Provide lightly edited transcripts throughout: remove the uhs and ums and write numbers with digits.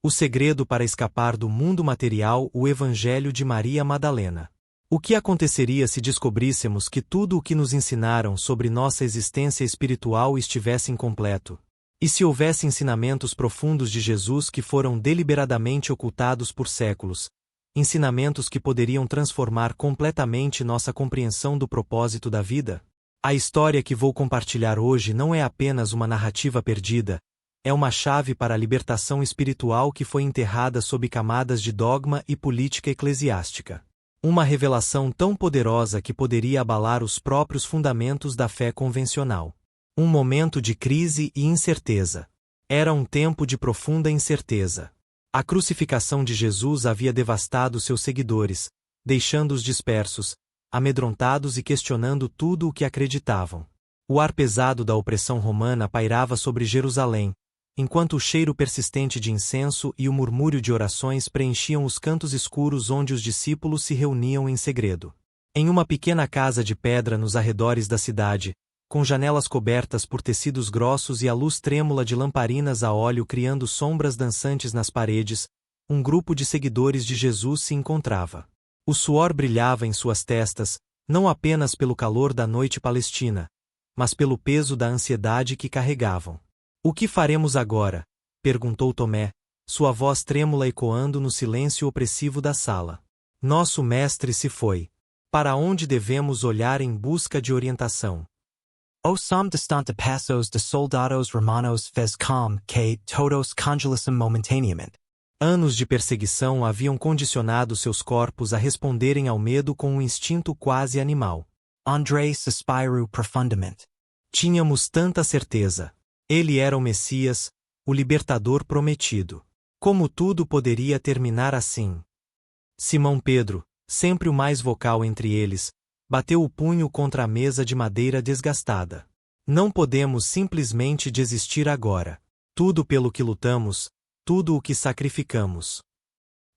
O segredo para escapar do mundo material, o Evangelho de Maria Madalena. O que aconteceria se descobríssemos que tudo o que nos ensinaram sobre nossa existência espiritual estivesse incompleto? E se houvesse ensinamentos profundos de Jesus que foram deliberadamente ocultados por séculos, ensinamentos que poderiam transformar completamente nossa compreensão do propósito da vida? A história que vou compartilhar hoje não é apenas uma narrativa perdida, é uma chave para a libertação espiritual que foi enterrada sob camadas de dogma e política eclesiástica. Uma revelação tão poderosa que poderia abalar os próprios fundamentos da fé convencional. Um momento de crise e incerteza. Era um tempo de profunda incerteza. A crucificação de Jesus havia devastado seus seguidores, deixando-os dispersos, amedrontados e questionando tudo o que acreditavam. O ar pesado da opressão romana pairava sobre Jerusalém, enquanto o cheiro persistente de incenso e o murmúrio de orações preenchiam os cantos escuros onde os discípulos se reuniam em segredo. Em uma pequena casa de pedra nos arredores da cidade, com janelas cobertas por tecidos grossos e a luz trêmula de lamparinas a óleo criando sombras dançantes nas paredes, um grupo de seguidores de Jesus se encontrava. O suor brilhava em suas testas, não apenas pelo calor da noite palestina, mas pelo peso da ansiedade que carregavam. O que faremos agora? Perguntou Tomé, sua voz trêmula ecoando no silêncio opressivo da sala. Nosso mestre se foi. Para onde devemos olhar em busca de orientação? O som distante passos de soldados romanos fez com que todos congelassem momentaneamente. Anos de perseguição haviam condicionado seus corpos a responderem ao medo com um instinto quase animal. André suspirou profundamente. Tínhamos tanta certeza. Ele era o Messias, o libertador prometido. Como tudo poderia terminar assim? Simão Pedro, sempre o mais vocal entre eles, bateu o punho contra a mesa de madeira desgastada. Não podemos simplesmente desistir agora. Tudo pelo que lutamos, tudo o que sacrificamos.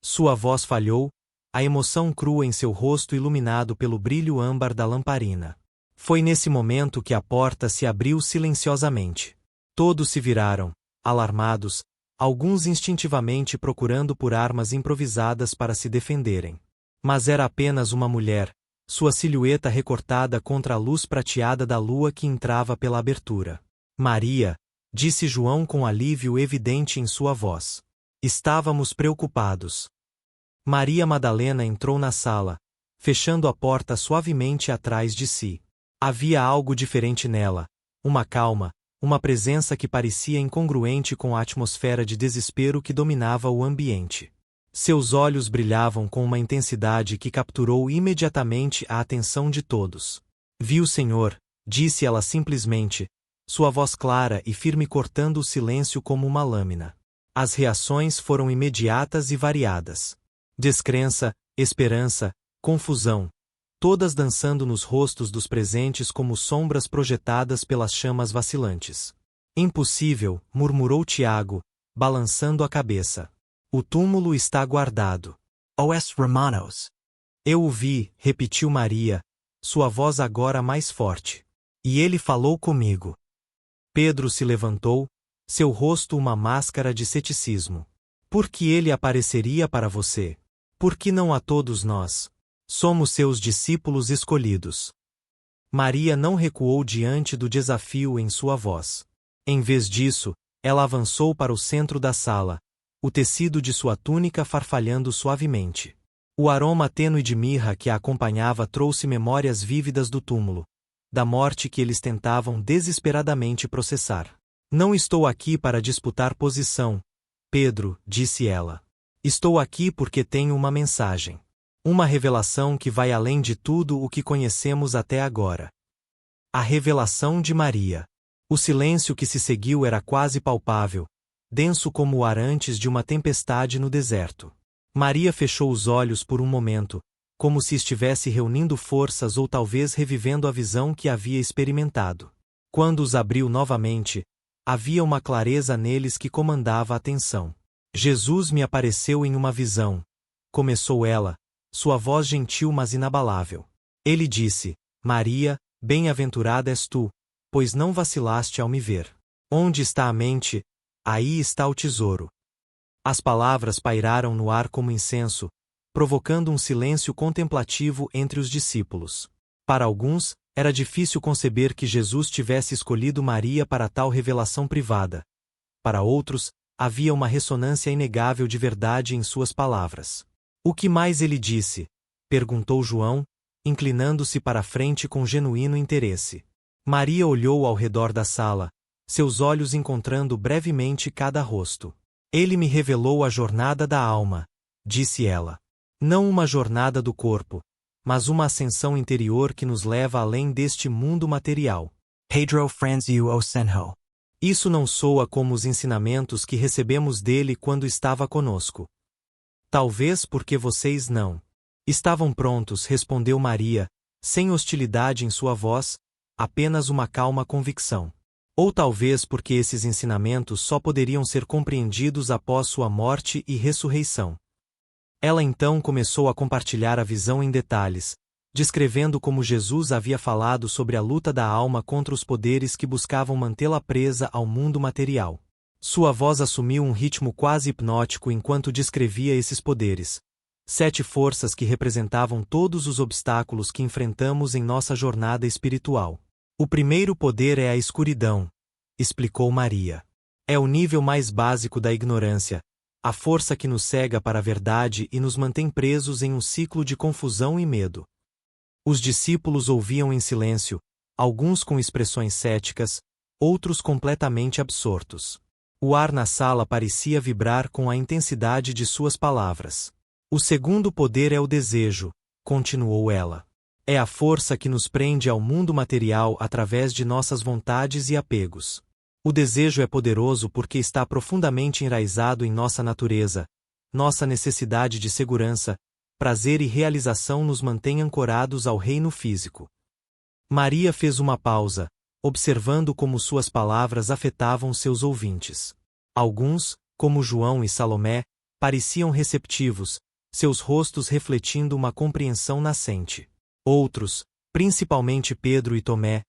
Sua voz falhou, a emoção crua em seu rosto iluminado pelo brilho âmbar da lamparina. Foi nesse momento que a porta se abriu silenciosamente. Todos se viraram, alarmados, alguns instintivamente procurando por armas improvisadas para se defenderem. Mas era apenas uma mulher, sua silhueta recortada contra a luz prateada da lua que entrava pela abertura. Maria, disse João com alívio evidente em sua voz. Estávamos preocupados. Maria Madalena entrou na sala, fechando a porta suavemente atrás de si. Havia algo diferente nela, uma calma, uma presença que parecia incongruente com a atmosfera de desespero que dominava o ambiente. Seus olhos brilhavam com uma intensidade que capturou imediatamente a atenção de todos. Vi o Senhor, disse ela simplesmente, sua voz clara e firme cortando o silêncio como uma lâmina. As reações foram imediatas e variadas. Descrença, esperança, confusão, todas dançando nos rostos dos presentes como sombras projetadas pelas chamas vacilantes. Impossível, murmurou Tiago, balançando a cabeça. O túmulo está guardado. Os romanos. Eu o vi, repetiu Maria, sua voz agora mais forte. E ele falou comigo. Pedro se levantou, seu rosto uma máscara de ceticismo. Por que ele apareceria para você? Por que não a todos nós? Somos seus discípulos escolhidos. Maria não recuou diante do desafio em sua voz. Em vez disso, ela avançou para o centro da sala, o tecido de sua túnica farfalhando suavemente. O aroma tênue de mirra que a acompanhava trouxe memórias vívidas do túmulo, da morte que eles tentavam desesperadamente processar. Não estou aqui para disputar posição, Pedro, disse ela. Estou aqui porque tenho uma mensagem. Uma revelação que vai além de tudo o que conhecemos até agora. A revelação de Maria. O silêncio que se seguiu era quase palpável, denso como o ar antes de uma tempestade no deserto. Maria fechou os olhos por um momento, como se estivesse reunindo forças ou talvez revivendo a visão que havia experimentado. Quando os abriu novamente, havia uma clareza neles que comandava a atenção. Jesus me apareceu em uma visão, começou ela, sua voz gentil mas inabalável. Ele disse, Maria, bem-aventurada és tu, pois não vacilaste ao me ver. Onde está a mente, aí está o tesouro. As palavras pairaram no ar como incenso, provocando um silêncio contemplativo entre os discípulos. Para alguns, era difícil conceber que Jesus tivesse escolhido Maria para tal revelação privada. Para outros, havia uma ressonância inegável de verdade em suas palavras. O que mais ele disse? Perguntou João, inclinando-se para a frente com genuíno interesse. Maria olhou ao redor da sala, seus olhos encontrando brevemente cada rosto. Ele me revelou a jornada da alma, disse ela. Não uma jornada do corpo, mas uma ascensão interior que nos leva além deste mundo material. Pedro franziu o senho. Isso não soa como os ensinamentos que recebemos dele quando estava conosco. Talvez porque vocês não estavam prontos, respondeu Maria, sem hostilidade em sua voz, apenas uma calma convicção. Ou talvez porque esses ensinamentos só poderiam ser compreendidos após sua morte e ressurreição. Ela então começou a compartilhar a visão em detalhes, descrevendo como Jesus havia falado sobre a luta da alma contra os poderes que buscavam mantê-la presa ao mundo material. Sua voz assumiu um ritmo quase hipnótico enquanto descrevia esses poderes. 7 forças que representavam todos os obstáculos que enfrentamos em nossa jornada espiritual. O primeiro poder é a escuridão, explicou Maria. É o nível mais básico da ignorância, a força que nos cega para a verdade e nos mantém presos em um ciclo de confusão e medo. Os discípulos ouviam em silêncio, alguns com expressões céticas, outros completamente absortos. O ar na sala parecia vibrar com a intensidade de suas palavras. O segundo poder é o desejo, continuou ela. É a força que nos prende ao mundo material através de nossas vontades e apegos. O desejo é poderoso porque está profundamente enraizado em nossa natureza. Nossa necessidade de segurança, prazer e realização nos mantém ancorados ao reino físico. Maria fez uma pausa, observando como suas palavras afetavam seus ouvintes. Alguns, como João e Salomé, pareciam receptivos, seus rostos refletindo uma compreensão nascente. Outros, principalmente Pedro e Tomé,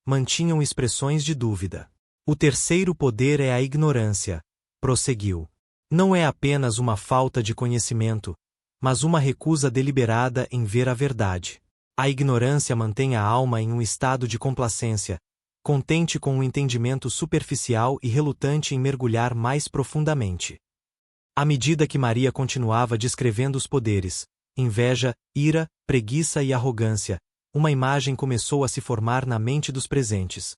mantinham expressões de dúvida. O terceiro poder é a ignorância, prosseguiu. Não é apenas uma falta de conhecimento, mas uma recusa deliberada em ver a verdade. A ignorância mantém a alma em um estado de complacência, contente com um entendimento superficial e relutante em mergulhar mais profundamente. À medida que Maria continuava descrevendo os poderes, inveja, ira, preguiça e arrogância, uma imagem começou a se formar na mente dos presentes.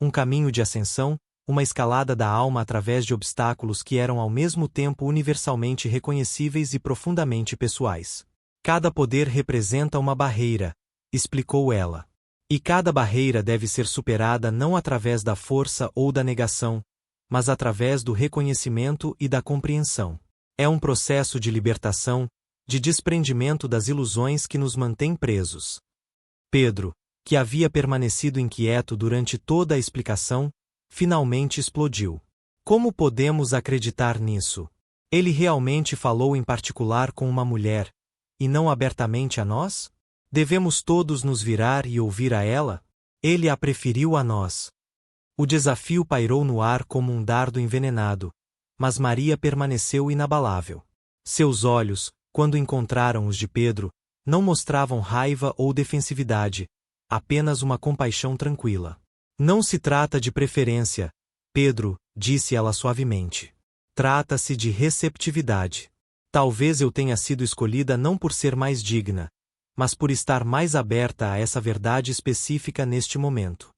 Um caminho de ascensão, uma escalada da alma através de obstáculos que eram ao mesmo tempo universalmente reconhecíveis e profundamente pessoais. Cada poder representa uma barreira, explicou ela. E cada barreira deve ser superada não através da força ou da negação, mas através do reconhecimento e da compreensão. É um processo de libertação, de desprendimento das ilusões que nos mantém presos. Pedro, que havia permanecido inquieto durante toda a explicação, finalmente explodiu. Como podemos acreditar nisso? Ele realmente falou em particular com uma mulher, e não abertamente a nós? Devemos todos nos virar e ouvir a ela? Ele a preferiu a nós. O desafio pairou no ar como um dardo envenenado, mas Maria permaneceu inabalável. Seus olhos, quando encontraram os de Pedro, não mostravam raiva ou defensividade, apenas uma compaixão tranquila. Não se trata de preferência, Pedro, disse ela suavemente. Trata-se de receptividade. Talvez eu tenha sido escolhida não por ser mais digna, mas por estar mais aberta a essa verdade específica neste momento.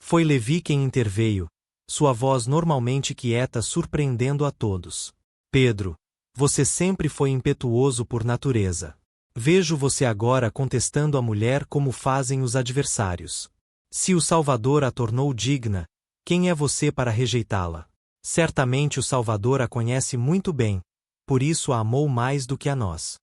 Foi Levi quem interveio, sua voz normalmente quieta surpreendendo a todos. Pedro, você sempre foi impetuoso por natureza. Vejo você agora contestando a mulher como fazem os adversários. Se o Salvador a tornou digna, quem é você para rejeitá-la? Certamente o Salvador a conhece muito bem, por isso a amou mais do que a nós.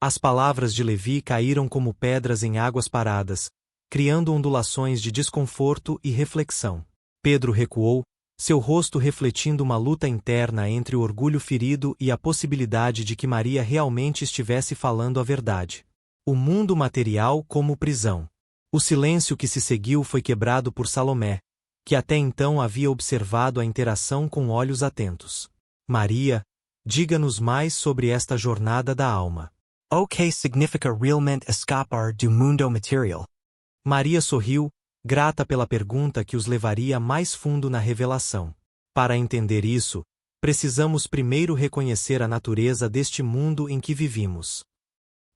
As palavras de Levi caíram como pedras em águas paradas, criando ondulações de desconforto e reflexão. Pedro recuou, seu rosto refletindo uma luta interna entre o orgulho ferido e a possibilidade de que Maria realmente estivesse falando a verdade. O mundo material como prisão. O silêncio que se seguiu foi quebrado por Salomé, que até então havia observado a interação com olhos atentos. Maria, Diga-nos mais sobre esta jornada da alma. O que significa realmente escapar do mundo material? Maria sorriu, grata pela pergunta que os levaria mais fundo na revelação. Para entender isso, precisamos primeiro reconhecer a natureza deste mundo em que vivimos.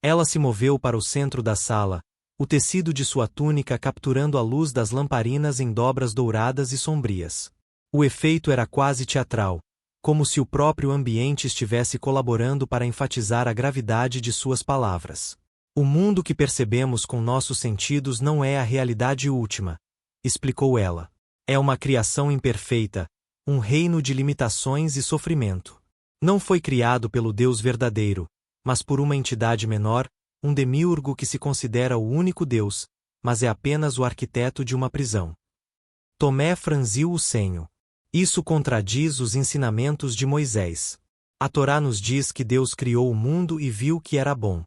Ela se moveu para o centro da sala, o tecido de sua túnica capturando a luz das lamparinas em dobras douradas e sombrias. O efeito era quase teatral, como se o próprio ambiente estivesse colaborando para enfatizar a gravidade de suas palavras. O mundo que percebemos com nossos sentidos não é a realidade última, explicou ela. É uma criação imperfeita, um reino de limitações e sofrimento. Não foi criado pelo Deus verdadeiro, mas por uma entidade menor, um demiurgo que se considera o único Deus, mas é apenas o arquiteto de uma prisão. Tomé franziu o senho. Isso contradiz os ensinamentos de Moisés. A Torá nos diz que Deus criou o mundo e viu que era bom.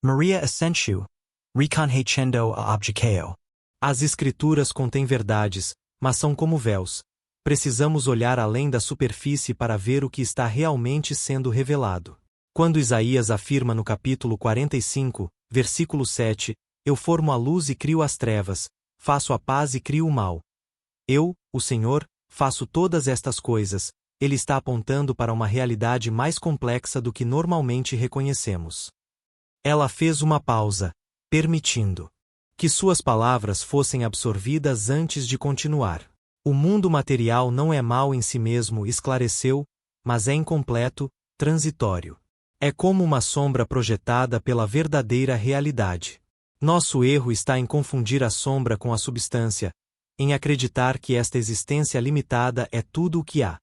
Maria assentiu, reconhecendo a objeção. As Escrituras contêm verdades, mas são como véus. Precisamos olhar além da superfície para ver o que está realmente sendo revelado. Quando Isaías afirma no capítulo 45, versículo 7, Eu formo a luz e crio as trevas, faço a paz e crio o mal. Eu, o Senhor, faço todas estas coisas, ele está apontando para uma realidade mais complexa do que normalmente reconhecemos. Ela fez uma pausa, permitindo que suas palavras fossem absorvidas antes de continuar. O mundo material não é mau em si mesmo, esclareceu, mas é incompleto, transitório. É como uma sombra projetada pela verdadeira realidade. Nosso erro está em confundir a sombra com a substância, em acreditar que esta existência limitada é tudo o que há.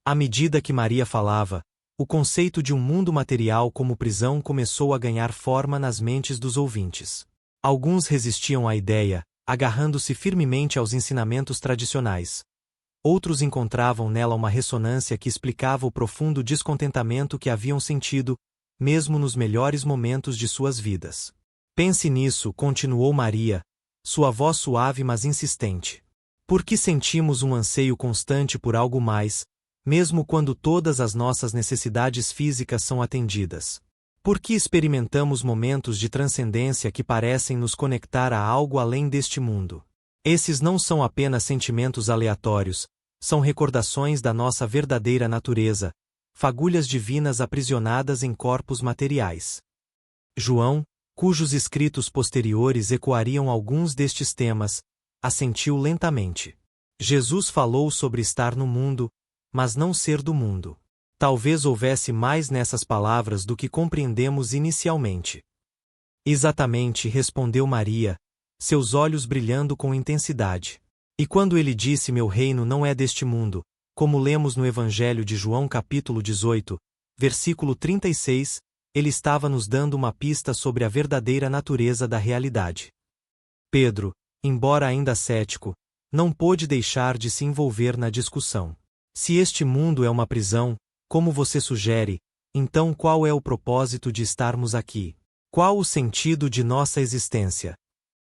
À medida que Maria falava, o conceito de um mundo material como prisão começou a ganhar forma nas mentes dos ouvintes. Alguns resistiam à ideia, agarrando-se firmemente aos ensinamentos tradicionais. Outros encontravam nela uma ressonância que explicava o profundo descontentamento que haviam sentido, mesmo nos melhores momentos de suas vidas. Pense nisso, continuou Maria, sua voz suave mas insistente. Por que sentimos um anseio constante por algo mais, mesmo quando todas as nossas necessidades físicas são atendidas? Por que experimentamos momentos de transcendência que parecem nos conectar a algo além deste mundo? Esses não são apenas sentimentos aleatórios, são recordações da nossa verdadeira natureza, fagulhas divinas aprisionadas em corpos materiais. João, cujos escritos posteriores ecoariam alguns destes temas, assentiu lentamente. Jesus falou sobre estar no mundo, mas não ser do mundo. Talvez houvesse mais nessas palavras do que compreendemos inicialmente. Exatamente, respondeu Maria, seus olhos brilhando com intensidade. E quando ele disse meu reino não é deste mundo, como lemos no Evangelho de João capítulo 18, versículo 36, ele estava nos dando uma pista sobre a verdadeira natureza da realidade. Pedro, embora ainda cético, não pôde deixar de se envolver na discussão. Se este mundo é uma prisão, como você sugere, então qual é o propósito de estarmos aqui? Qual o sentido de nossa existência?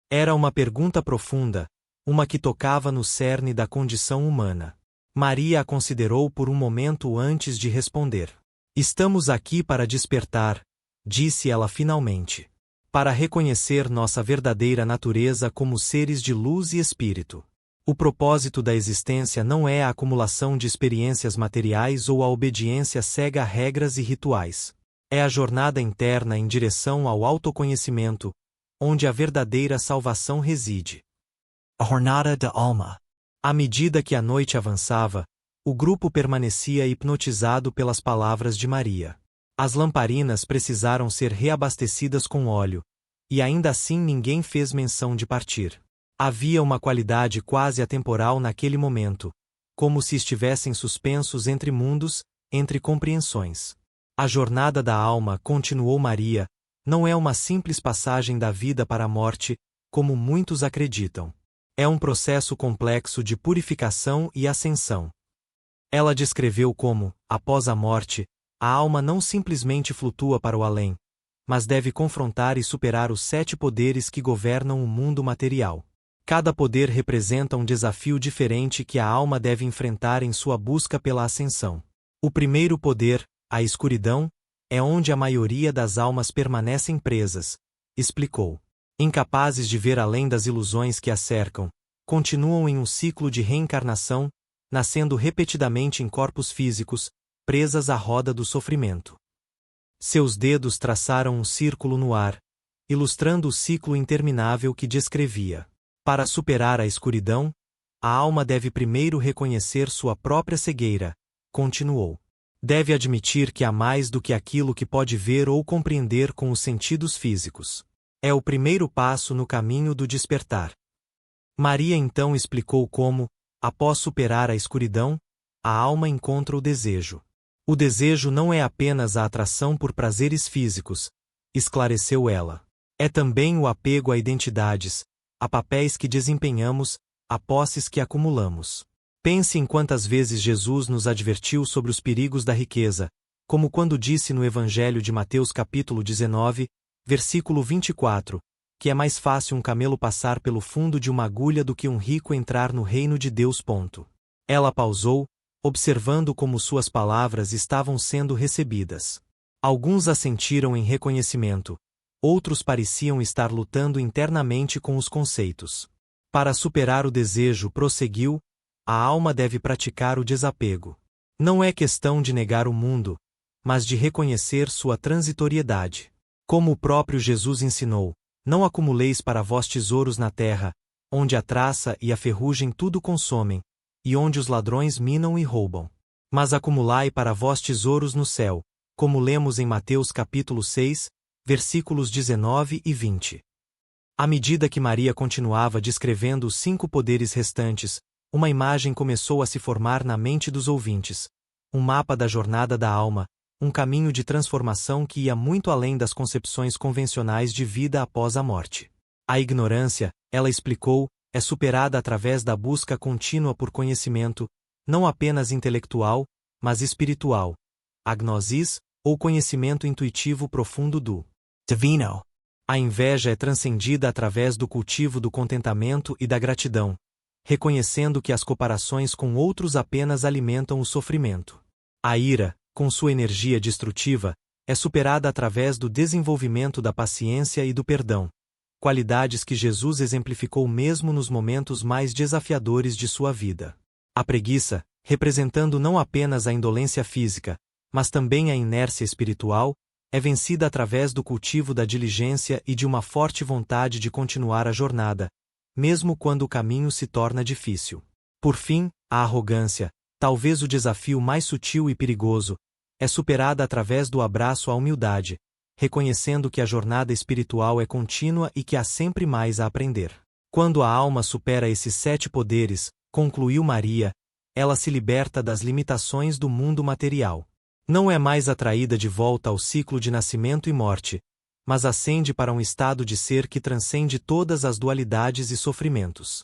Era uma pergunta profunda, uma que tocava no cerne da condição humana. Maria a considerou por um momento antes de responder. Estamos aqui para despertar, disse ela finalmente. Para reconhecer nossa verdadeira natureza como seres de luz e espírito. O propósito da existência não é a acumulação de experiências materiais ou a obediência cega a regras e rituais. É a jornada interna em direção ao autoconhecimento, onde a verdadeira salvação reside. A jornada da alma. À medida que a noite avançava, o grupo permanecia hipnotizado pelas palavras de Maria. As lamparinas precisaram ser reabastecidas com óleo, e ainda assim ninguém fez menção de partir. Havia uma qualidade quase atemporal naquele momento, como se estivessem suspensos entre mundos, entre compreensões. A jornada da alma, continuou Maria, não é uma simples passagem da vida para a morte, como muitos acreditam. É um processo complexo de purificação e ascensão. Ela descreveu como, após a morte, a alma não simplesmente flutua para o além, mas deve confrontar e superar os 7 poderes que governam o mundo material. Cada poder representa um desafio diferente que a alma deve enfrentar em sua busca pela ascensão. O primeiro poder, a escuridão, é onde a maioria das almas permanecem presas, explicou. Incapazes de ver além das ilusões que as cercam, continuam em um ciclo de reencarnação, nascendo repetidamente em corpos físicos, presas à roda do sofrimento. Seus dedos traçaram um círculo no ar, ilustrando o ciclo interminável que descrevia. Para superar a escuridão, a alma deve primeiro reconhecer sua própria cegueira, continuou. Deve admitir que há mais do que aquilo que pode ver ou compreender com os sentidos físicos. É o primeiro passo no caminho do despertar. Maria então explicou como, após superar a escuridão, a alma encontra o desejo. O desejo não é apenas a atração por prazeres físicos, esclareceu ela. É também o apego a identidades, a papéis que desempenhamos, a posses que acumulamos. Pense em quantas vezes Jesus nos advertiu sobre os perigos da riqueza, como quando disse no Evangelho de Mateus capítulo 19, versículo 24, que é mais fácil um camelo passar pelo fundo de uma agulha do que um rico entrar no reino de Deus. Ela pausou, observando como suas palavras estavam sendo recebidas. Alguns assentiram em reconhecimento, outros pareciam estar lutando internamente com os conceitos. Para superar o desejo, prosseguiu, a alma deve praticar o desapego. Não é questão de negar o mundo, mas de reconhecer sua transitoriedade. Como o próprio Jesus ensinou, não acumuleis para vós tesouros na terra, onde a traça e a ferrugem tudo consomem, e onde os ladrões minam e roubam. Mas acumulai para vós tesouros no céu, como lemos em Mateus capítulo 6, versículos 19 e 20. À medida que Maria continuava descrevendo os 5 poderes restantes, uma imagem começou a se formar na mente dos ouvintes. Um mapa da jornada da alma, um caminho de transformação que ia muito além das concepções convencionais de vida após a morte. A ignorância, ela explicou, é superada através da busca contínua por conhecimento, não apenas intelectual, mas espiritual. A gnosis, ou conhecimento intuitivo profundo do divino. A inveja é transcendida através do cultivo do contentamento e da gratidão, reconhecendo que as comparações com outros apenas alimentam o sofrimento. A ira, com sua energia destrutiva, é superada através do desenvolvimento da paciência e do perdão, qualidades que Jesus exemplificou mesmo nos momentos mais desafiadores de sua vida. A preguiça, representando não apenas a indolência física, mas também a inércia espiritual, é vencida através do cultivo da diligência e de uma forte vontade de continuar a jornada, mesmo quando o caminho se torna difícil. Por fim, a arrogância, talvez o desafio mais sutil e perigoso, é superada através do abraço à humildade, reconhecendo que a jornada espiritual é contínua e que há sempre mais a aprender. Quando a alma supera esses 7 poderes, concluiu Maria, ela se liberta das limitações do mundo material. Não é mais atraída de volta ao ciclo de nascimento e morte, mas ascende para um estado de ser que transcende todas as dualidades e sofrimentos.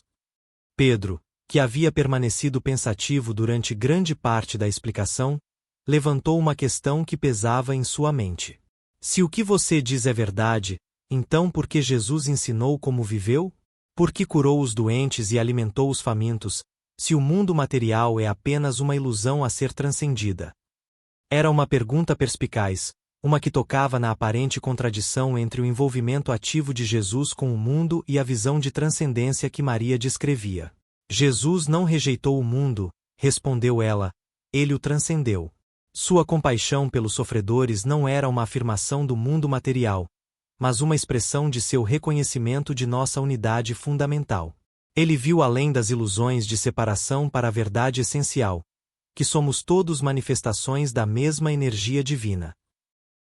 Pedro, que havia permanecido pensativo durante grande parte da explicação, levantou uma questão que pesava em sua mente. Se o que você diz é verdade, então por que Jesus ensinou como viveu? Por que curou os doentes e alimentou os famintos, se o mundo material é apenas uma ilusão a ser transcendida? Era uma pergunta perspicaz, uma que tocava na aparente contradição entre o envolvimento ativo de Jesus com o mundo e a visão de transcendência que Maria descrevia. Jesus não rejeitou o mundo, respondeu ela, ele o transcendeu. Sua compaixão pelos sofredores não era uma afirmação do mundo material, mas uma expressão de seu reconhecimento de nossa unidade fundamental. Ele viu além das ilusões de separação para a verdade essencial, que somos todos manifestações da mesma energia divina.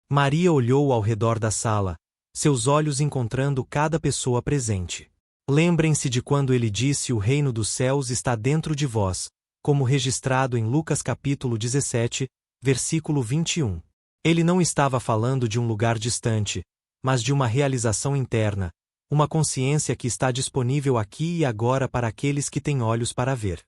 Maria olhou ao redor da sala, seus olhos encontrando cada pessoa presente. Lembrem-se de quando ele disse: o reino dos céus está dentro de vós, como registrado em Lucas capítulo 17, versículo 21. Ele não estava falando de um lugar distante, mas de uma realização interna, uma consciência que está disponível aqui e agora para aqueles que têm olhos para ver.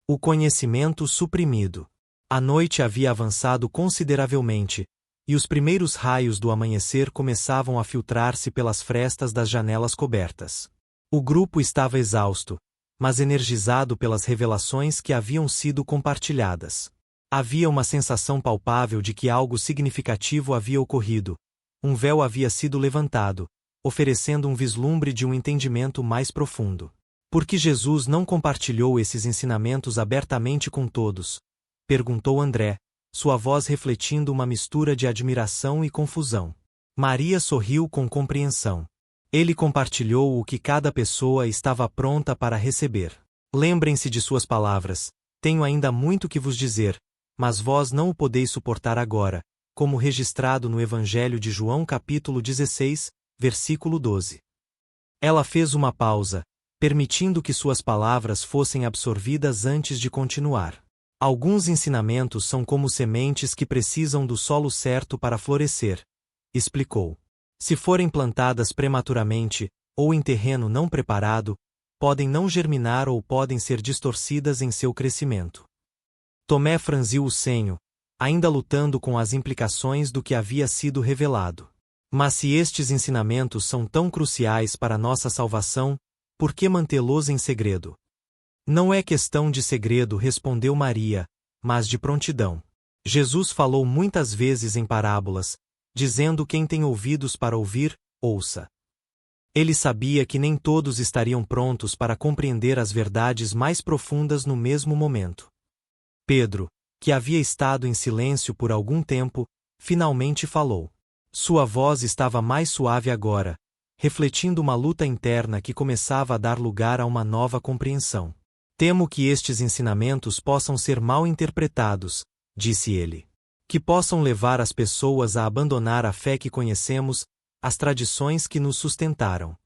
O conhecimento suprimido. A noite havia avançado consideravelmente, e os primeiros raios do amanhecer começavam a filtrar-se pelas frestas das janelas cobertas. O grupo estava exausto, mas energizado pelas revelações que haviam sido compartilhadas. Havia uma sensação palpável de que algo significativo havia ocorrido. Um véu havia sido levantado, oferecendo um vislumbre de um entendimento mais profundo. Por que Jesus não compartilhou esses ensinamentos abertamente com todos? Perguntou André, sua voz refletindo uma mistura de admiração e confusão. Maria sorriu com compreensão. Ele compartilhou o que cada pessoa estava pronta para receber. Lembrem-se de suas palavras: tenho ainda muito que vos dizer, mas vós não o podeis suportar agora, como registrado no Evangelho de João capítulo 16, versículo 12. Ela fez uma pausa, permitindo que suas palavras fossem absorvidas antes de continuar. Alguns ensinamentos são como sementes que precisam do solo certo para florescer, explicou. Se forem plantadas prematuramente, ou em terreno não preparado, podem não germinar ou podem ser distorcidas em seu crescimento. Tomé franziu o senho, ainda lutando com as implicações do que havia sido revelado. Mas se estes ensinamentos são tão cruciais para nossa salvação, por que mantê-los em segredo? Não é questão de segredo, respondeu Maria, mas de prontidão. Jesus falou muitas vezes em parábolas, dizendo: quem tem ouvidos para ouvir, ouça. Ele sabia que nem todos estariam prontos para compreender as verdades mais profundas no mesmo momento. Pedro, que havia estado em silêncio por algum tempo, finalmente falou. Sua voz estava mais suave agora, refletindo uma luta interna que começava a dar lugar a uma nova compreensão. Temo que estes ensinamentos possam ser mal interpretados, disse ele. Que possam levar as pessoas a abandonar a fé que conhecemos, as tradições que nos sustentaram.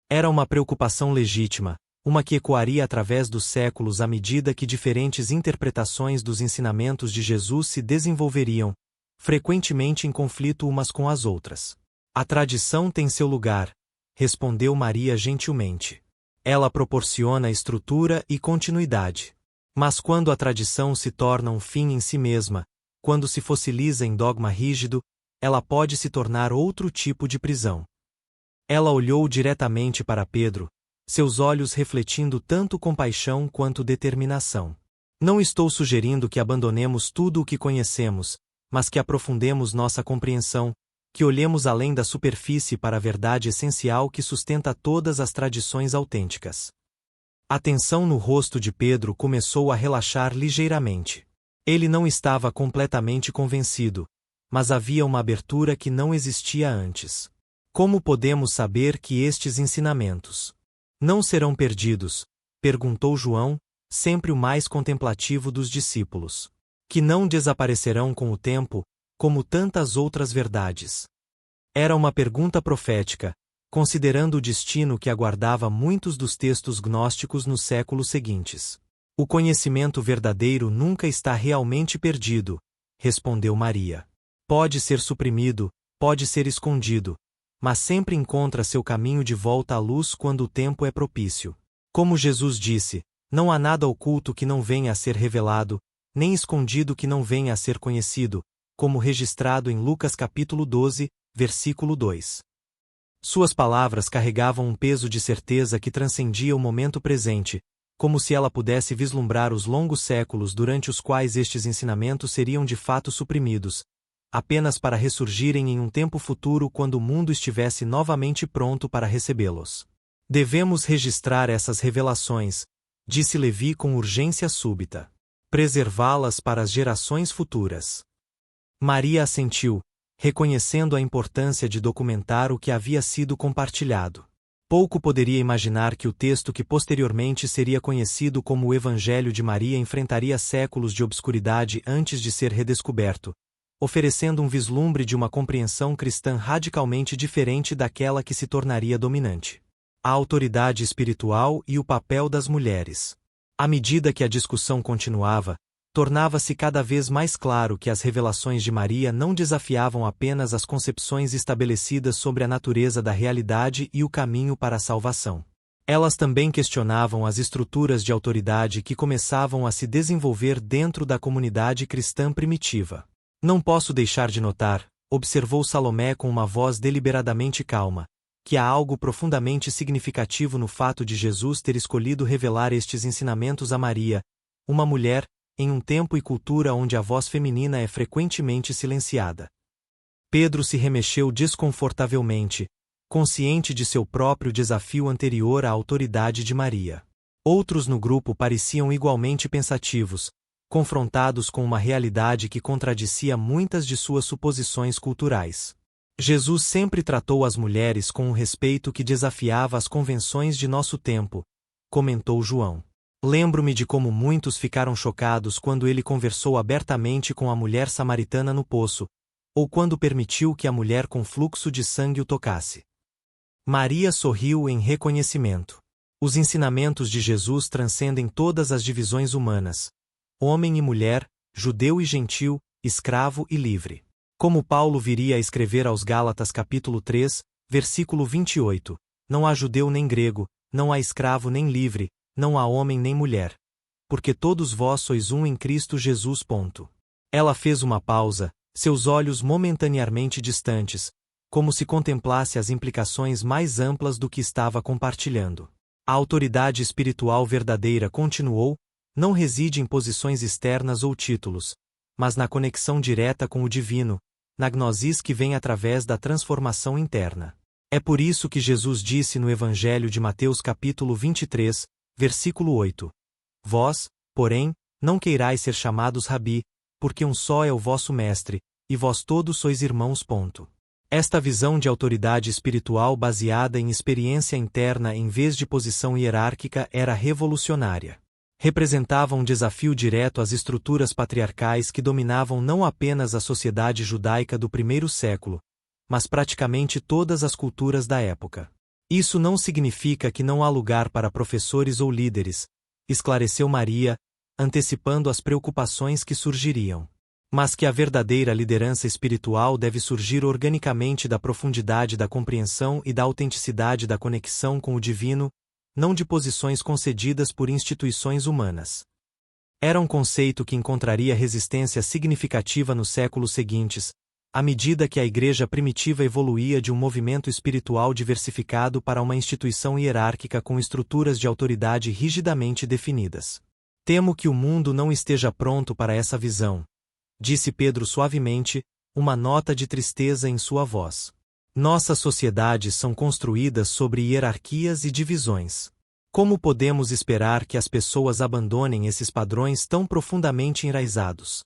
Era uma preocupação legítima, uma que ecoaria através dos séculos à medida que diferentes interpretações dos ensinamentos de Jesus se desenvolveriam, frequentemente em conflito umas com as outras. A tradição tem seu lugar, respondeu Maria gentilmente. Ela proporciona estrutura e continuidade. Mas quando a tradição se torna um fim em si mesma, quando se fossiliza em dogma rígido, ela pode se tornar outro tipo de prisão. Ela olhou diretamente para Pedro, seus olhos refletindo tanto compaixão quanto determinação. Não estou sugerindo que abandonemos tudo o que conhecemos, mas que aprofundemos nossa compreensão, que olhemos além da superfície para a verdade essencial que sustenta todas as tradições autênticas. A tensão no rosto de Pedro começou a relaxar ligeiramente. Ele não estava completamente convencido, mas havia uma abertura que não existia antes. Como podemos saber que estes ensinamentos não serão perdidos? Perguntou João, sempre o mais contemplativo dos discípulos. Que não desaparecerão com o tempo, como tantas outras verdades. Era uma pergunta profética, considerando o destino que aguardava muitos dos textos gnósticos nos séculos seguintes. O conhecimento verdadeiro nunca está realmente perdido, respondeu Maria. Pode ser suprimido, pode ser escondido, mas sempre encontra seu caminho de volta à luz quando o tempo é propício. Como Jesus disse, não há nada oculto que não venha a ser revelado, nem escondido que não venha a ser conhecido, como registrado em Lucas capítulo 12, versículo 2. Suas palavras carregavam um peso de certeza que transcendia o momento presente, como se ela pudesse vislumbrar os longos séculos durante os quais estes ensinamentos seriam de fato suprimidos, apenas para ressurgirem em um tempo futuro quando o mundo estivesse novamente pronto para recebê-los. Devemos registrar essas revelações, disse Levi com urgência súbita. Preservá-las para as gerações futuras. Maria assentiu, reconhecendo a importância de documentar o que havia sido compartilhado. Pouco poderia imaginar que o texto que posteriormente seria conhecido como o Evangelho de Maria enfrentaria séculos de obscuridade antes de ser redescoberto, oferecendo um vislumbre de uma compreensão cristã radicalmente diferente daquela que se tornaria dominante. A autoridade espiritual e o papel das mulheres. À medida que a discussão continuava, tornava-se cada vez mais claro que as revelações de Maria não desafiavam apenas as concepções estabelecidas sobre a natureza da realidade e o caminho para a salvação. Elas também questionavam as estruturas de autoridade que começavam a se desenvolver dentro da comunidade cristã primitiva. Não posso deixar de notar, observou Salomé com uma voz deliberadamente calma, que há algo profundamente significativo no fato de Jesus ter escolhido revelar estes ensinamentos a Maria, uma mulher, em um tempo e cultura onde a voz feminina é frequentemente silenciada. Pedro se remexeu desconfortavelmente, consciente de seu próprio desafio anterior à autoridade de Maria. Outros no grupo pareciam igualmente pensativos, confrontados com uma realidade que contradicia muitas de suas suposições culturais. Jesus sempre tratou as mulheres com um respeito que desafiava as convenções de nosso tempo, comentou João. Lembro-me de como muitos ficaram chocados quando ele conversou abertamente com a mulher samaritana no poço, ou quando permitiu que a mulher com fluxo de sangue o tocasse. Maria sorriu em reconhecimento. Os ensinamentos de Jesus transcendem todas as divisões humanas. Homem e mulher, judeu e gentil, escravo e livre. Como Paulo viria a escrever aos Gálatas capítulo 3, versículo 28, não há judeu nem grego, não há escravo nem livre, não há homem nem mulher. Porque todos vós sois um em Cristo Jesus. Ela fez uma pausa, seus olhos momentaneamente distantes, como se contemplasse as implicações mais amplas do que estava compartilhando. A autoridade espiritual verdadeira, continuou, não reside em posições externas ou títulos, mas na conexão direta com o divino, na gnosis que vem através da transformação interna. É por isso que Jesus disse no Evangelho de Mateus capítulo 23, versículo 8: Vós, porém, não queirais ser chamados rabi, porque um só é o vosso mestre, e vós todos sois irmãos. Esta visão de autoridade espiritual baseada em experiência interna em vez de posição hierárquica era revolucionária. Representava um desafio direto às estruturas patriarcais que dominavam não apenas a sociedade judaica do primeiro século, mas praticamente todas as culturas da época. Isso não significa que não há lugar para professores ou líderes, esclareceu Maria, antecipando as preocupações que surgiriam. Mas que a verdadeira liderança espiritual deve surgir organicamente da profundidade da compreensão e da autenticidade da conexão com o divino, não de posições concedidas por instituições humanas. Era um conceito que encontraria resistência significativa nos séculos seguintes, à medida que a Igreja primitiva evoluía de um movimento espiritual diversificado para uma instituição hierárquica com estruturas de autoridade rigidamente definidas. Temo que o mundo não esteja pronto para essa visão, disse Pedro suavemente, uma nota de tristeza em sua voz. Nossas sociedades são construídas sobre hierarquias e divisões. Como podemos esperar que as pessoas abandonem esses padrões tão profundamente enraizados?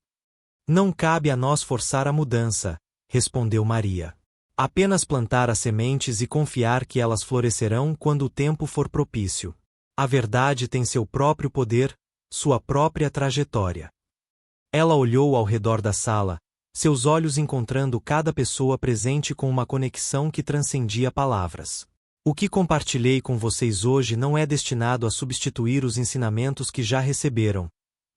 Não cabe a nós forçar a mudança, respondeu Maria. Apenas plantar as sementes e confiar que elas florescerão quando o tempo for propício. A verdade tem seu próprio poder, sua própria trajetória. Ela olhou ao redor da sala, seus olhos encontrando cada pessoa presente com uma conexão que transcendia palavras. O que compartilhei com vocês hoje não é destinado a substituir os ensinamentos que já receberam,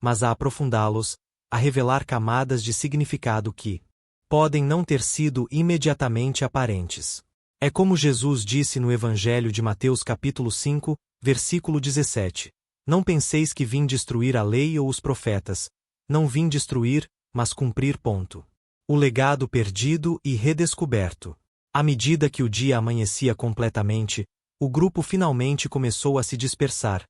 mas a aprofundá-los, a revelar camadas de significado que podem não ter sido imediatamente aparentes. É como Jesus disse no Evangelho de Mateus capítulo 5, versículo 17: Não penseis que vim destruir a lei ou os profetas. Não vim destruir, mas cumprir. O legado perdido e redescoberto. À medida que o dia amanhecia completamente, o grupo finalmente começou a se dispersar,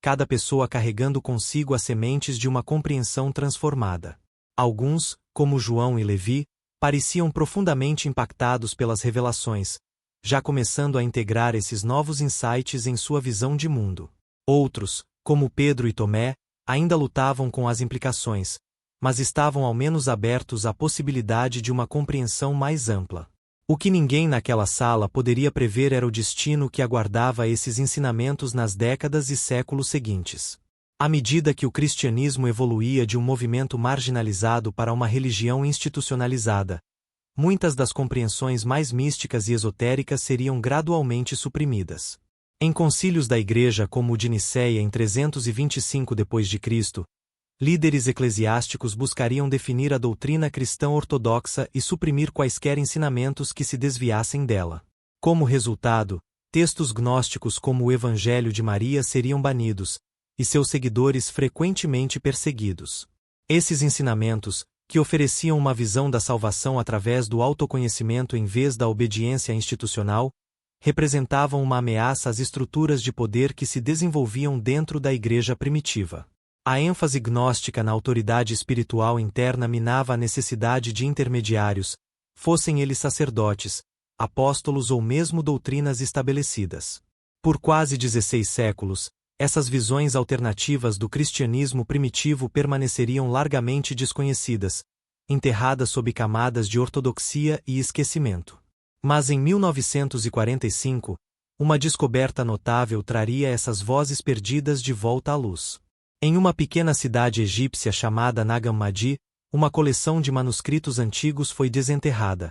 cada pessoa carregando consigo as sementes de uma compreensão transformada. Alguns, como João e Levi, pareciam profundamente impactados pelas revelações, já começando a integrar esses novos insights em sua visão de mundo. Outros, como Pedro e Tomé, ainda lutavam com as implicações, mas estavam ao menos abertos à possibilidade de uma compreensão mais ampla. O que ninguém naquela sala poderia prever era o destino que aguardava esses ensinamentos nas décadas e séculos seguintes. À medida que o cristianismo evoluía de um movimento marginalizado para uma religião institucionalizada, muitas das compreensões mais místicas e esotéricas seriam gradualmente suprimidas. Em concílios da Igreja como o de Nicéia em 325 d.C., líderes eclesiásticos buscariam definir a doutrina cristã ortodoxa e suprimir quaisquer ensinamentos que se desviassem dela. Como resultado, textos gnósticos como o Evangelho de Maria seriam banidos, e seus seguidores frequentemente perseguidos. Esses ensinamentos, que ofereciam uma visão da salvação através do autoconhecimento em vez da obediência institucional, representavam uma ameaça às estruturas de poder que se desenvolviam dentro da Igreja primitiva. A ênfase gnóstica na autoridade espiritual interna minava a necessidade de intermediários, fossem eles sacerdotes, apóstolos ou mesmo doutrinas estabelecidas. Por quase 16 séculos, essas visões alternativas do cristianismo primitivo permaneceriam largamente desconhecidas, enterradas sob camadas de ortodoxia e esquecimento. Mas em 1945, uma descoberta notável traria essas vozes perdidas de volta à luz. Em uma pequena cidade egípcia chamada Nag Hammadi, uma coleção de manuscritos antigos foi desenterrada.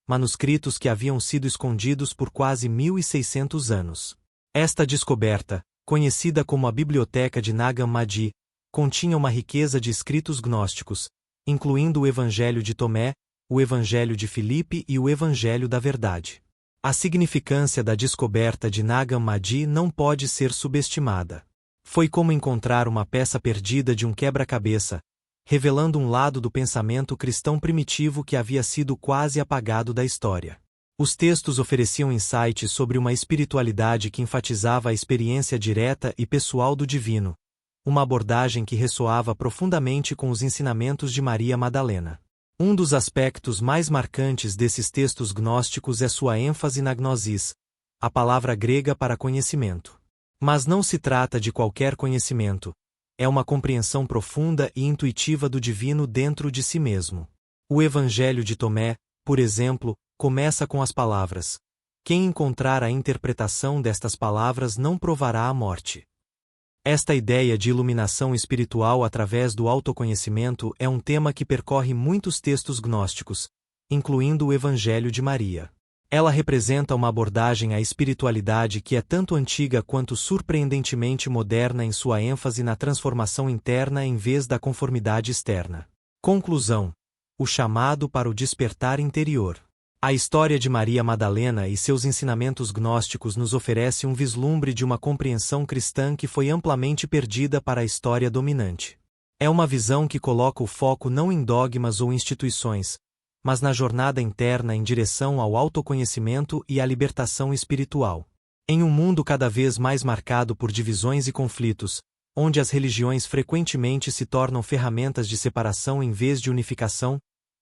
Manuscritos que haviam sido escondidos por quase 1.600 anos. Esta descoberta, conhecida como a Biblioteca de Nag Hammadi, continha uma riqueza de escritos gnósticos, incluindo o Evangelho de Tomé, o Evangelho de Filipe e o Evangelho da Verdade. A significância da descoberta de Nag Hammadi não pode ser subestimada. Foi como encontrar uma peça perdida de um quebra-cabeça, revelando um lado do pensamento cristão primitivo que havia sido quase apagado da história. Os textos ofereciam insights sobre uma espiritualidade que enfatizava a experiência direta e pessoal do divino, uma abordagem que ressoava profundamente com os ensinamentos de Maria Madalena. Um dos aspectos mais marcantes desses textos gnósticos é sua ênfase na gnosis, a palavra grega para conhecimento. Mas não se trata de qualquer conhecimento, é uma compreensão profunda e intuitiva do divino dentro de si mesmo. O Evangelho de Tomé, por exemplo, começa com as palavras: quem encontrar a interpretação destas palavras não provará a morte. Esta ideia de iluminação espiritual através do autoconhecimento é um tema que percorre muitos textos gnósticos, incluindo o Evangelho de Maria. Ela representa uma abordagem à espiritualidade que é tanto antiga quanto surpreendentemente moderna em sua ênfase na transformação interna em vez da conformidade externa. Conclusão: o chamado para o despertar interior. A história de Maria Madalena e seus ensinamentos gnósticos nos oferece um vislumbre de uma compreensão cristã que foi amplamente perdida para a história dominante. É uma visão que coloca o foco não em dogmas ou instituições, mas na jornada interna em direção ao autoconhecimento e à libertação espiritual. Em um mundo cada vez mais marcado por divisões e conflitos, onde as religiões frequentemente se tornam ferramentas de separação em vez de unificação,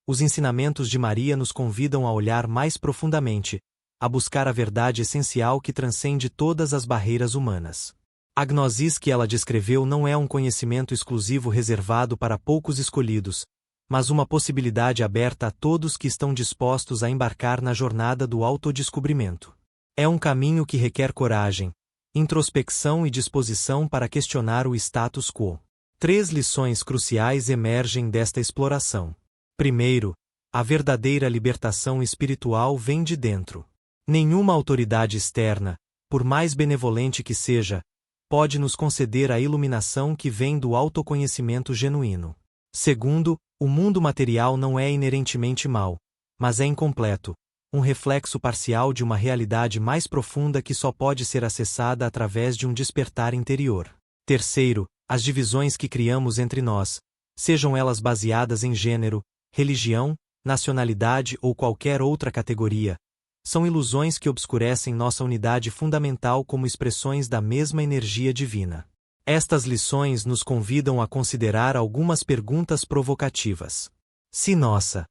os ensinamentos de Maria nos convidam a olhar mais profundamente, a buscar a verdade essencial que transcende todas as barreiras humanas. A gnosis que ela descreveu não é um conhecimento exclusivo reservado para poucos escolhidos, mas uma possibilidade aberta a todos que estão dispostos a embarcar na jornada do autodescobrimento. É um caminho que requer coragem, introspecção e disposição para questionar o status quo. 3 lições cruciais emergem desta exploração. Primeiro, a verdadeira libertação espiritual vem de dentro. Nenhuma autoridade externa, por mais benevolente que seja, pode nos conceder a iluminação que vem do autoconhecimento genuíno. Segundo, o mundo material não é inerentemente mau, mas é incompleto, um reflexo parcial de uma realidade mais profunda que só pode ser acessada através de um despertar interior. Terceiro, as divisões que criamos entre nós, sejam elas baseadas em gênero, religião, nacionalidade ou qualquer outra categoria, são ilusões que obscurecem nossa unidade fundamental como expressões da mesma energia divina. Estas lições nos convidam a considerar algumas perguntas provocativas. Se nossa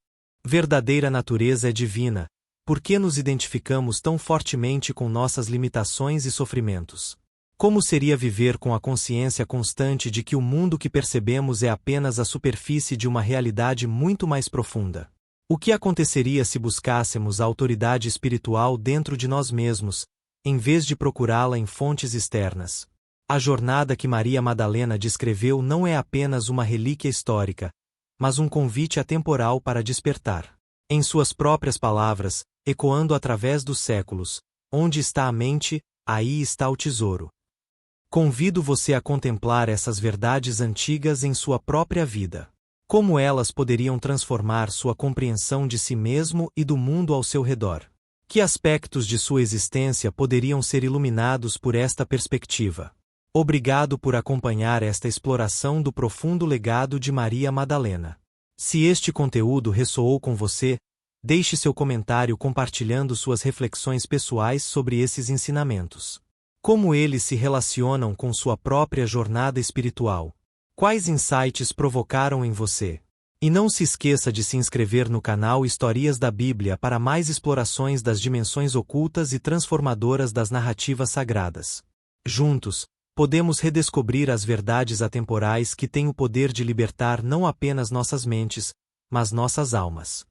verdadeira natureza é divina, por que nos identificamos tão fortemente com nossas limitações e sofrimentos? Como seria viver com a consciência constante de que o mundo que percebemos é apenas a superfície de uma realidade muito mais profunda? O que aconteceria se buscássemos a autoridade espiritual dentro de nós mesmos, em vez de procurá-la em fontes externas? A jornada que Maria Madalena descreveu não é apenas uma relíquia histórica, mas um convite atemporal para despertar. Em suas próprias palavras, ecoando através dos séculos, onde está a mente, aí está o tesouro. Convido você a contemplar essas verdades antigas em sua própria vida. Como elas poderiam transformar sua compreensão de si mesmo e do mundo ao seu redor? Que aspectos de sua existência poderiam ser iluminados por esta perspectiva? Obrigado por acompanhar esta exploração do profundo legado de Maria Madalena. Se este conteúdo ressoou com você, deixe seu comentário compartilhando suas reflexões pessoais sobre esses ensinamentos. Como eles se relacionam com sua própria jornada espiritual? Quais insights provocaram em você? E não se esqueça de se inscrever no canal Historias da Bíblia para mais explorações das dimensões ocultas e transformadoras das narrativas sagradas. Juntos, podemos redescobrir as verdades atemporais que têm o poder de libertar não apenas nossas mentes, mas nossas almas.